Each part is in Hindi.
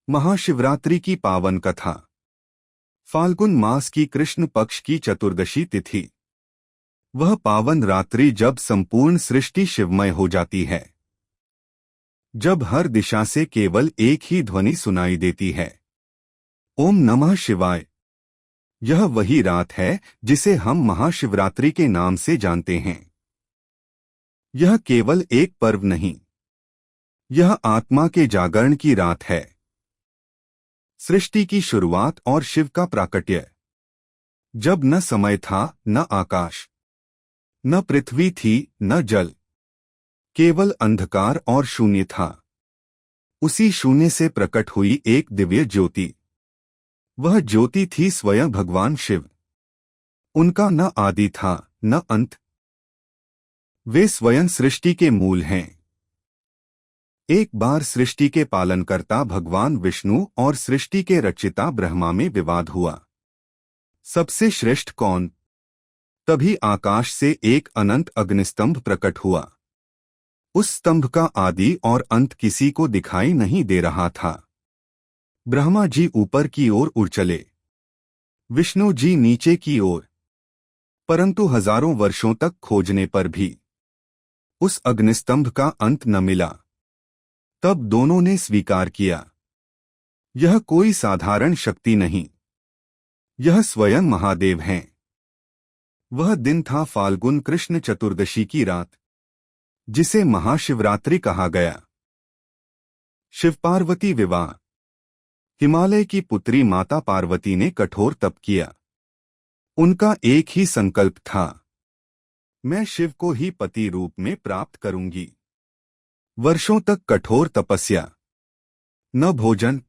महाशिवरात्रि की पावन कथा। फाल्गुन मास की कृष्ण पक्ष की चतुर्दशी तिथि। वह पावन रात्रि जब संपूर्ण सृष्टि शिवमय हो जाती है, जब हर दिशा से केवल एक ही ध्वनि सुनाई देती है, ओम नमः शिवाय। यह वही रात है जिसे हम महाशिवरात्रि के नाम से जानते हैं। यह केवल एक पर्व नहीं, यह आत्मा के जागरण की रात है। सृष्टि की शुरुआत और शिव का प्राकट्य। जब न समय था, न आकाश, न पृथ्वी थी, न जल, केवल अंधकार और शून्य था। उसी शून्य से प्रकट हुई एक दिव्य ज्योति। वह ज्योति थी स्वयं भगवान शिव। उनका न आदि था, न अंत। वे स्वयं सृष्टि के मूल हैं। एक बार सृष्टि के पालनकर्ता भगवान विष्णु और सृष्टि के रचिता ब्रह्मा में विवाद हुआ। सबसे श्रेष्ठ कौन? तभी आकाश से एक अनंत अग्निस्तंभ प्रकट हुआ। उस स्तंभ का आदि और अंत किसी को दिखाई नहीं दे रहा था। ब्रह्मा जी ऊपर की ओर उड़ चले, विष्णु जी नीचे की ओर, परंतु हजारों वर्षों तक खोजने पर भी उस अग्निस्तंभ का अंत न मिला। तब दोनों ने स्वीकार किया, यह कोई साधारण शक्ति नहीं, यह स्वयं महादेव हैं। वह दिन था फाल्गुन कृष्ण चतुर्दशी की रात, जिसे महाशिवरात्रि कहा गया। शिव पार्वती विवाह। हिमालय की पुत्री माता पार्वती ने कठोर तप किया। उनका एक ही संकल्प था, मैं शिव को ही पति रूप में प्राप्त करूंगी। वर्षों तक कठोर तपस्या, न भोजन,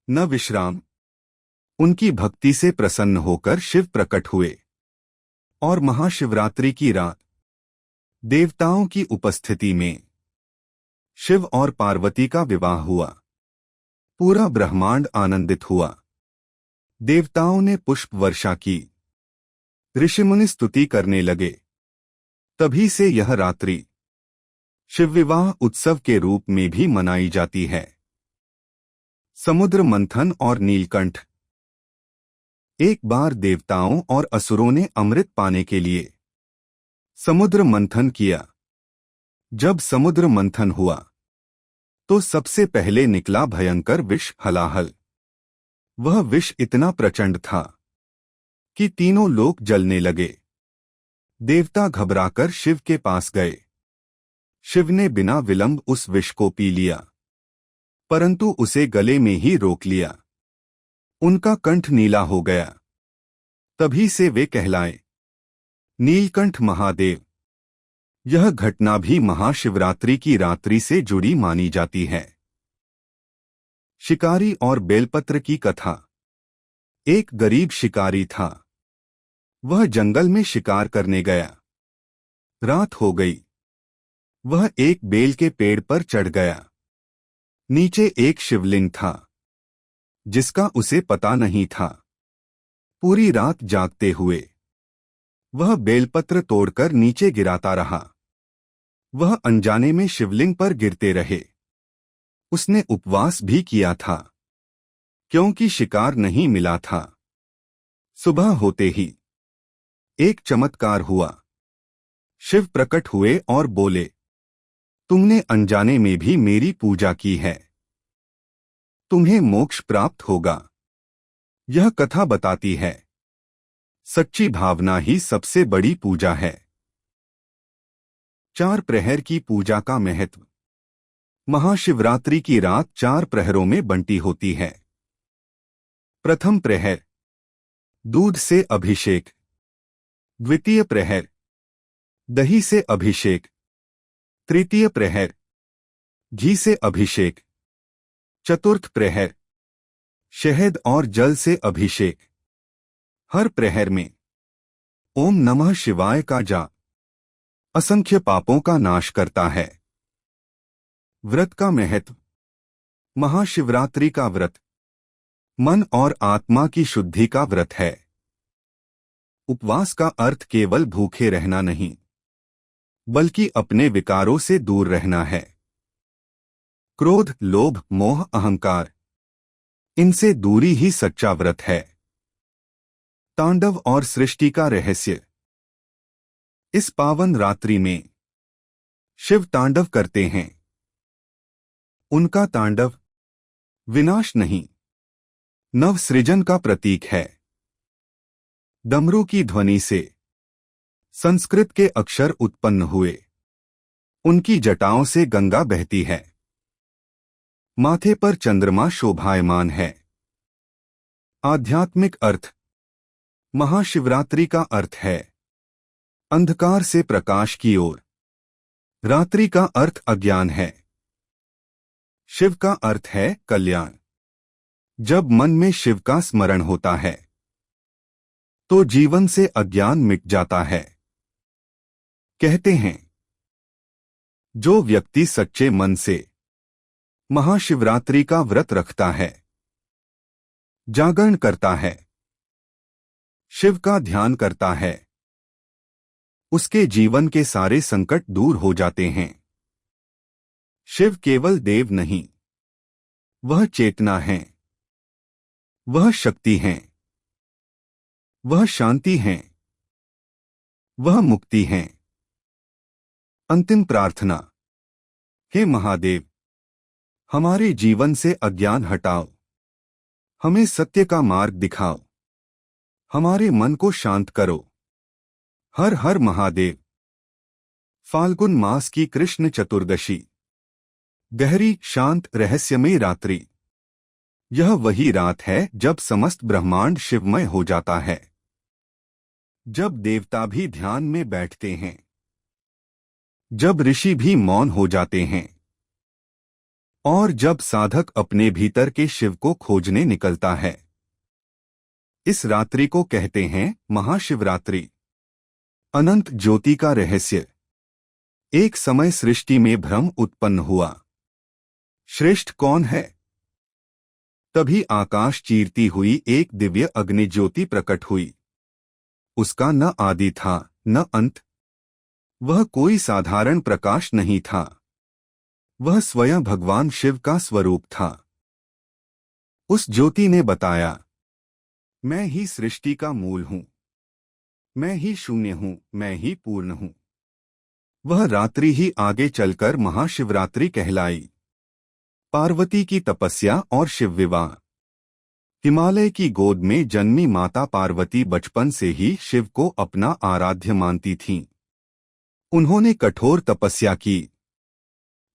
न विश्राम। उनकी भक्ति से प्रसन्न होकर शिव प्रकट हुए और महाशिवरात्रि की रात देवताओं की उपस्थिति में शिव और पार्वती का विवाह हुआ। पूरा ब्रह्मांड आनंदित हुआ। देवताओं ने पुष्प वर्षा की, ऋषिमुनि स्तुति करने लगे। तभी से यह रात्रि शिव विवाह उत्सव के रूप में भी मनाई जाती है। समुद्र मंथन और नीलकंठ। एक बार देवताओं और असुरों ने अमृत पाने के लिए समुद्र मंथन किया। जब समुद्र मंथन हुआ तो सबसे पहले निकला भयंकर विष हलाहल। वह विष इतना प्रचंड था कि तीनों लोक जलने लगे। देवता घबराकर शिव के पास गए। शिव ने बिना विलंब उस विष को पी लिया, परंतु उसे गले में ही रोक लिया। उनका कंठ नीला हो गया। तभी से वे कहलाए नीलकंठ महादेव। यह घटना भी महाशिवरात्रि की रात्रि से जुड़ी मानी जाती है। शिकारी और बेलपत्र की कथा। एक गरीब शिकारी था। वह जंगल में शिकार करने गया। रात हो गई। वह एक बेल के पेड़ पर चढ़ गया। नीचे एक शिवलिंग था, जिसका उसे पता नहीं था। पूरी रात जागते हुए वह बेलपत्र तोड़कर नीचे गिराता रहा। वह अनजाने में शिवलिंग पर गिरते रहे। उसने उपवास भी किया था, क्योंकि शिकार नहीं मिला था। सुबह होते ही एक चमत्कार हुआ। शिव प्रकट हुए और बोले, तुमने अनजाने में भी मेरी पूजा की है, तुम्हें मोक्ष प्राप्त होगा। यह कथा बताती है, सच्ची भावना ही सबसे बड़ी पूजा है। 4 प्रहर की पूजा का महत्व। महाशिवरात्रि की रात 4 प्रहरों में बंटी होती है। प्रथम प्रहर दूध से अभिषेक। द्वितीय प्रहर दही से अभिषेक। तृतीय प्रहर घी से अभिषेक। चतुर्थ प्रहर शहद और जल से अभिषेक। हर प्रहर में ओम नमः शिवाय का जाप असंख्य पापों का नाश करता है। व्रत का महत्व। महाशिवरात्रि का व्रत मन और आत्मा की शुद्धि का व्रत है। उपवास का अर्थ केवल भूखे रहना नहीं, बल्कि अपने विकारों से दूर रहना है। क्रोध, लोभ, मोह, अहंकार इनसे दूरी ही सच्चा व्रत है। तांडव और सृष्टि का रहस्य। इस पावन रात्रि में शिव तांडव करते हैं। उनका तांडव विनाश नहीं, नव सृजन का प्रतीक है। डमरू की ध्वनि से संस्कृत के अक्षर उत्पन्न हुए। उनकी जटाओं से गंगा बहती है। माथे पर चंद्रमा शोभायमान है। आध्यात्मिक अर्थ। महाशिवरात्रि का अर्थ है अंधकार से प्रकाश की ओर। रात्रि का अर्थ अज्ञान है। शिव का अर्थ है कल्याण। जब मन में शिव का स्मरण होता है तो जीवन से अज्ञान मिट जाता है। कहते हैं जो व्यक्ति सच्चे मन से महाशिवरात्रि का व्रत रखता है, जागरण करता है, शिव का ध्यान करता है, उसके जीवन के सारे संकट दूर हो जाते हैं। शिव केवल देव नहीं, वह चेतना है, वह शक्ति है, वह शांति है, वह मुक्ति है। अंतिम प्रार्थना। हे महादेव, हमारे जीवन से अज्ञान हटाओ, हमें सत्य का मार्ग दिखाओ, हमारे मन को शांत करो। हर हर महादेव। फाल्गुन मास की कृष्ण चतुर्दशी। गहरी शांत रहस्यमयी रात्रि। यह वही रात है जब समस्त ब्रह्मांड शिवमय हो जाता है, जब देवता भी ध्यान में बैठते हैं, जब ऋषि भी मौन हो जाते हैं और जब साधक अपने भीतर के शिव को खोजने निकलता है। इस रात्रि को कहते हैं महाशिवरात्रि। अनंत ज्योति का रहस्य। एक समय सृष्टि में भ्रम उत्पन्न हुआ, श्रेष्ठ कौन है? तभी आकाश चीरती हुई एक दिव्य अग्नि ज्योति प्रकट हुई। उसका न आदि था न अंत। वह कोई साधारण प्रकाश नहीं था, वह स्वयं भगवान शिव का स्वरूप था। उस ज्योति ने बताया, मैं ही सृष्टि का मूल हूं, मैं ही शून्य हूं, मैं ही पूर्ण हूं। वह रात्रि ही आगे चलकर महाशिवरात्रि कहलाई। पार्वती की तपस्या और शिव विवाह। हिमालय की गोद में जन्मी माता पार्वती बचपन से ही शिव को अपना आराध्य मानती थीं। उन्होंने कठोर तपस्या की,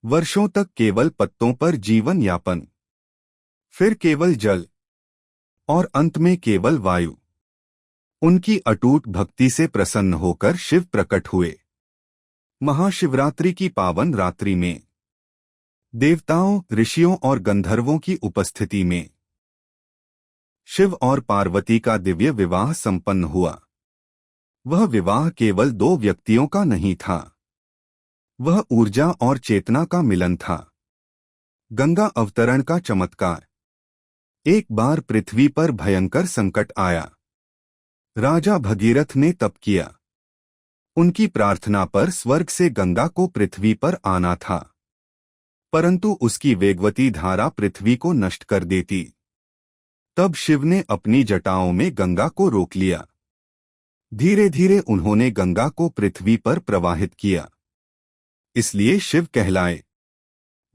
वर्षों तक केवल पत्तों पर जीवन यापन, फिर केवल जल और अंत में केवल वायु। उनकी अटूट भक्ति से प्रसन्न होकर शिव प्रकट हुए। महाशिवरात्रि की पावन रात्रि में देवताओं, ऋषियों और गंधर्वों की उपस्थिति में शिव और पार्वती का दिव्य विवाह संपन्न हुआ। वह विवाह केवल दो व्यक्तियों का नहीं था, वह ऊर्जा और चेतना का मिलन था। गंगा अवतरण का चमत्कार। एक बार पृथ्वी पर भयंकर संकट आया। राजा भगीरथ ने तप किया। उनकी प्रार्थना पर स्वर्ग से गंगा को पृथ्वी पर आना था, परंतु उसकी वेगवती धारा पृथ्वी को नष्ट कर देती। तब शिव ने अपनी जटाओं में गंगा को रोक लिया। धीरे धीरे उन्होंने गंगा को पृथ्वी पर प्रवाहित किया। इसलिए शिव कहलाए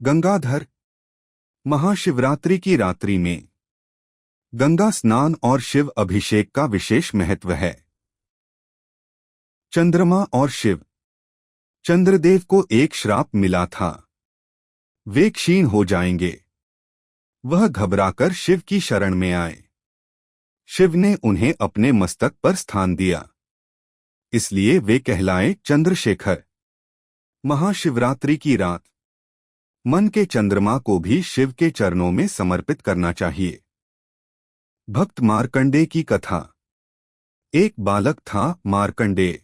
गंगाधर। महाशिवरात्रि की रात्रि में गंगा स्नान और शिव अभिषेक का विशेष महत्व है। चंद्रमा और शिव। चंद्रदेव को एक श्राप मिला था, वे क्षीण हो जाएंगे। वह घबराकर शिव की शरण में आए। शिव ने उन्हें अपने मस्तक पर स्थान दिया, इसलिए वे कहलाए चंद्रशेखर। महाशिवरात्रि की रात मन के चंद्रमा को भी शिव के चरणों में समर्पित करना चाहिए। भक्त मार्कंडेय की कथा। एक बालक था मार्कंडेय।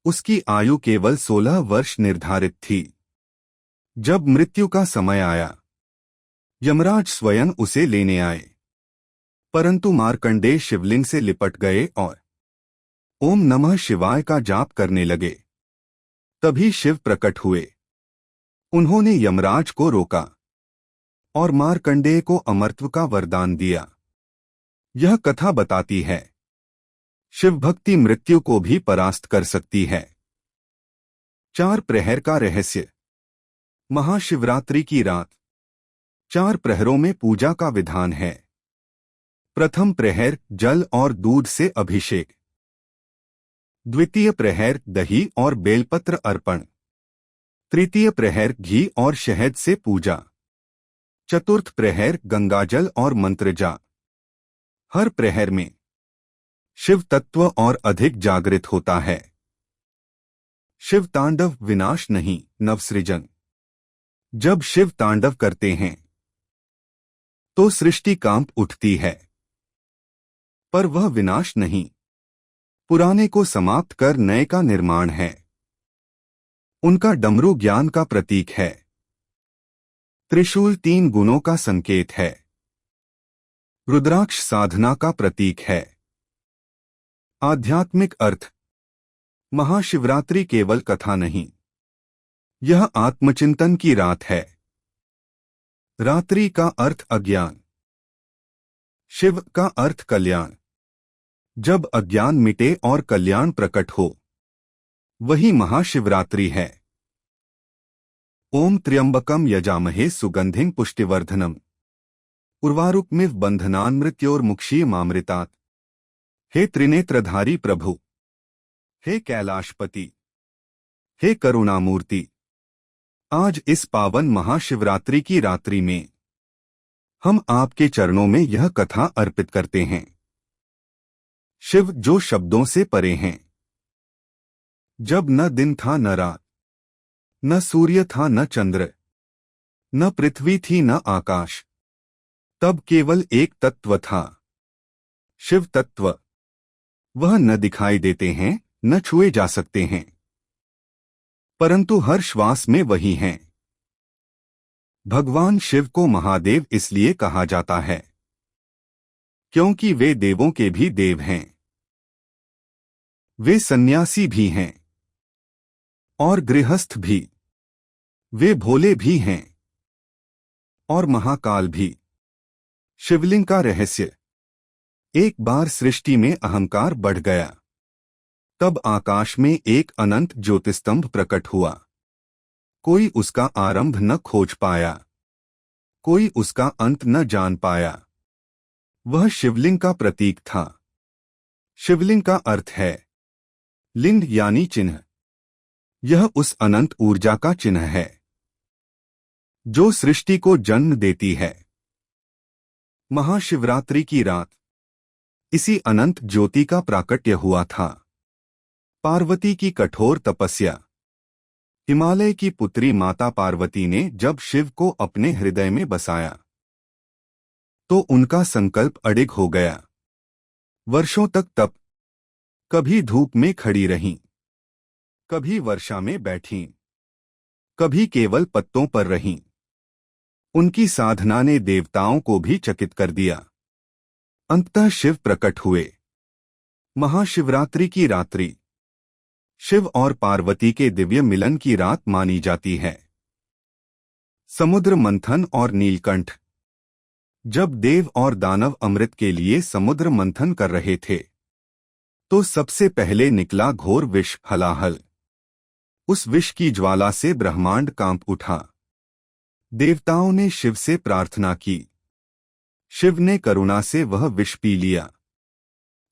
उसकी आयु केवल 16 वर्ष निर्धारित थी। जब मृत्यु का समय आया, यमराज स्वयं उसे लेने आए, परंतु मार्कंडेय शिवलिंग से लिपट गए और ओम नमः शिवाय का जाप करने लगे। तभी शिव प्रकट हुए। उन्होंने यमराज को रोका। और मार्कंडेय को अमरत्व का वरदान दिया। यह कथा बताती है शिव भक्ति मृत्यु को भी परास्त कर सकती है। 4 प्रहर का रहस्य। महाशिवरात्रि की रात 4 प्रहरों में पूजा का विधान है। प्रथम प्रहर जल और दूध से अभिषेक। द्वितीय प्रहर दही और बेलपत्र अर्पण। तृतीय प्रहर घी और शहद से पूजा। चतुर्थ प्रहर गंगाजल और मंत्र जाप। हर प्रहर में शिव तत्व और अधिक जागृत होता है। शिव तांडव विनाश नहीं, नवसृजन। जब शिव तांडव करते हैं तो सृष्टि कांप उठती है, पर वह विनाश नहीं, पुराने को समाप्त कर नए का निर्माण है। उनका डमरू ज्ञान का प्रतीक है। त्रिशूल 3 गुणों का संकेत है। रुद्राक्ष साधना का प्रतीक है। आध्यात्मिक अर्थ। महाशिवरात्रि केवल कथा नहीं, यह आत्मचिंतन की रात है। रात्रि का अर्थ अज्ञान, शिव का अर्थ कल्याण। जब अज्ञान मिटे और कल्याण प्रकट हो, वही महाशिवरात्रि है। ओम त्र्यंबकम यजामहे सुगंधिं पुष्टिवर्धनम उर्वारुकमिव बंधनान्मृत्योर्मुक्षीयमामृतात्। हे त्रिनेत्रधारी प्रभु, हे कैलाशपति, हे करुणामूर्ति, आज इस पावन महाशिवरात्रि की रात्रि में हम आपके चरणों में यह कथा अर्पित करते हैं। शिव जो शब्दों से परे हैं। जब न दिन था न रात, न सूर्य था न चंद्र, न पृथ्वी थी न आकाश, तब केवल एक तत्व था, शिव तत्व। वह न दिखाई देते हैं, न छुए जा सकते हैं, परंतु हर श्वास में वही हैं। भगवान शिव को महादेव इसलिए कहा जाता है क्योंकि वे देवों के भी देव हैं। वे सन्यासी भी हैं और गृहस्थ भी। वे भोले भी हैं और महाकाल भी। शिवलिंग का रहस्य। एक बार सृष्टि में अहंकार बढ़ गया, तब आकाश में एक अनंत ज्योतिस्तंभ प्रकट हुआ। कोई उसका आरंभ न खोज पाया, कोई उसका अंत न जान पाया। वह शिवलिंग का प्रतीक था। शिवलिंग का अर्थ है लिंग यानी चिन्ह। यह उस अनंत ऊर्जा का चिन्ह है जो सृष्टि को जन्म देती है। महाशिवरात्रि की रात इसी अनंत ज्योति का प्राकट्य हुआ था। पार्वती की कठोर तपस्या। हिमालय की पुत्री माता पार्वती ने जब शिव को अपने हृदय में बसाया तो उनका संकल्प अडिग हो गया। वर्षों तक तप, कभी धूप में खड़ी रहीं, कभी वर्षा में बैठीं, कभी केवल पत्तों पर रहीं। उनकी साधना ने देवताओं को भी चकित कर दिया। अंततः शिव प्रकट हुए। महाशिवरात्रि की रात्रि शिव और पार्वती के दिव्य मिलन की रात मानी जाती है। समुद्र मंथन और नीलकंठ। जब देव और दानव अमृत के लिए समुद्र मंथन कर रहे थे तो सबसे पहले निकला घोर विष हलाहल। उस विष की ज्वाला से ब्रह्मांड कांप उठा। देवताओं ने शिव से प्रार्थना की। शिव ने करुणा से वह विष पी लिया,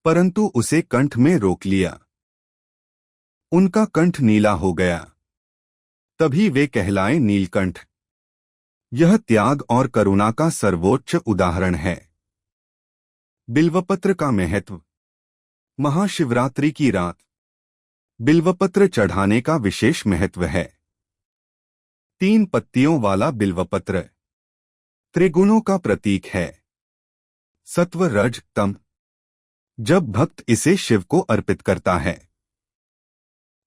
परंतु उसे कंठ में रोक लिया। उनका कंठ नीला हो गया, तभी वे कहलाए नीलकंठ। यह त्याग और करुणा का सर्वोच्च उदाहरण है। बिल्वपत्र का महत्व। महाशिवरात्रि की रात बिल्वपत्र चढ़ाने का विशेष महत्व है। 3 पत्तियों वाला बिल्वपत्र त्रिगुणों का प्रतीक है, सत्व रज तम। जब भक्त इसे शिव को अर्पित करता है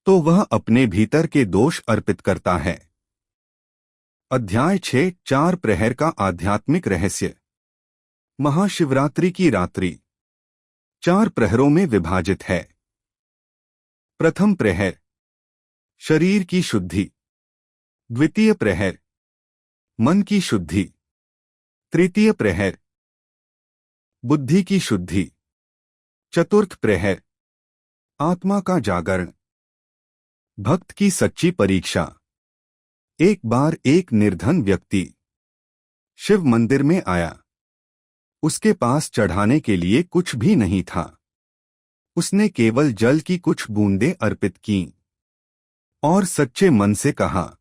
तो वह अपने भीतर के दोष अर्पित करता है। अध्याय 6 4 प्रहर का आध्यात्मिक रहस्य। महाशिवरात्रि की रात्रि 4 प्रहरों में विभाजित है। प्रथम प्रहर शरीर की शुद्धि। द्वितीय प्रहर मन की शुद्धि। तृतीय प्रहर बुद्धि की शुद्धि। चतुर्थ प्रहर आत्मा का जागरण। भक्त की सच्ची परीक्षा। एक बार एक निर्धन व्यक्ति शिव मंदिर में आया। उसके पास चढ़ाने के लिए कुछ भी नहीं था। उसने केवल जल की कुछ बूंदें अर्पित कीं और सच्चे मन से कहा,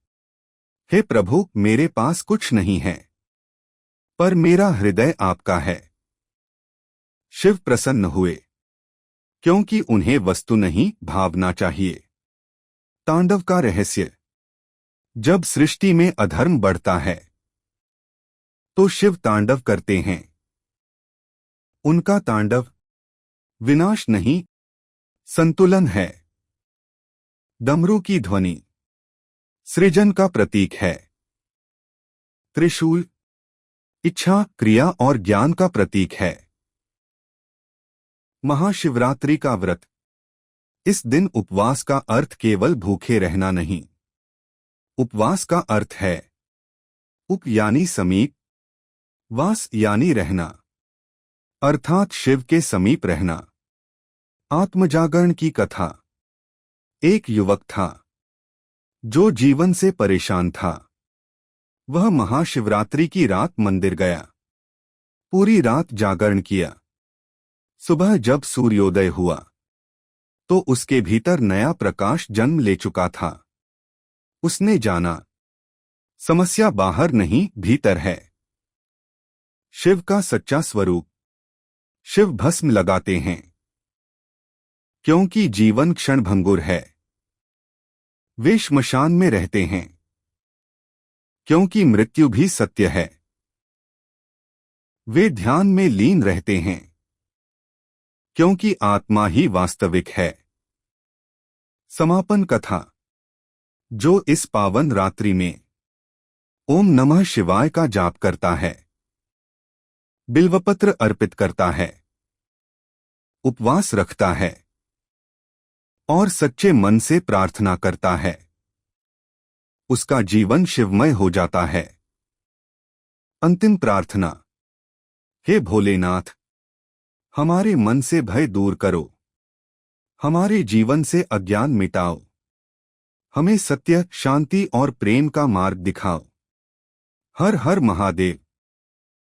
हे प्रभु, मेरे पास कुछ नहीं है, पर मेरा हृदय आपका है। शिव प्रसन्न हुए, क्योंकि उन्हें वस्तु नहीं, भावना चाहिए। तांडव का रहस्य। जब सृष्टि में अधर्म बढ़ता है तो शिव तांडव करते हैं। उनका तांडव विनाश नहीं, संतुलन है। डमरू की ध्वनि सृजन का प्रतीक है। त्रिशूल इच्छा, क्रिया और ज्ञान का प्रतीक है। महाशिवरात्रि का व्रत। इस दिन उपवास का अर्थ केवल भूखे रहना नहीं। उपवास का अर्थ है उप यानी समीप, वास यानी रहना, अर्थात शिव के समीप रहना। आत्मजागरण की कथा। एक युवक था जो जीवन से परेशान था। वह महाशिवरात्रि की रात मंदिर गया। पूरी रात जागरण किया। सुबह जब सूर्योदय हुआ तो उसके भीतर नया प्रकाश जन्म ले चुका था। उसने जाना, समस्या बाहर नहीं, भीतर है। शिव का सच्चा स्वरूप। शिव भस्म लगाते हैं क्योंकि जीवन क्षणभंगुर है। वे श्मशान में रहते हैं क्योंकि मृत्यु भी सत्य है। वे ध्यान में लीन रहते हैं क्योंकि आत्मा ही वास्तविक है। समापन कथा। जो इस पावन रात्रि में ओम नमः शिवाय का जाप करता है, बिल्वपत्र अर्पित करता है, उपवास रखता है और सच्चे मन से प्रार्थना करता है, उसका जीवन शिवमय हो जाता है। अंतिम प्रार्थना। हे भोलेनाथ, हमारे मन से भय दूर करो, हमारे जीवन से अज्ञान मिटाओ, हमें सत्य, शांति और प्रेम का मार्ग दिखाओ। हर हर महादेव।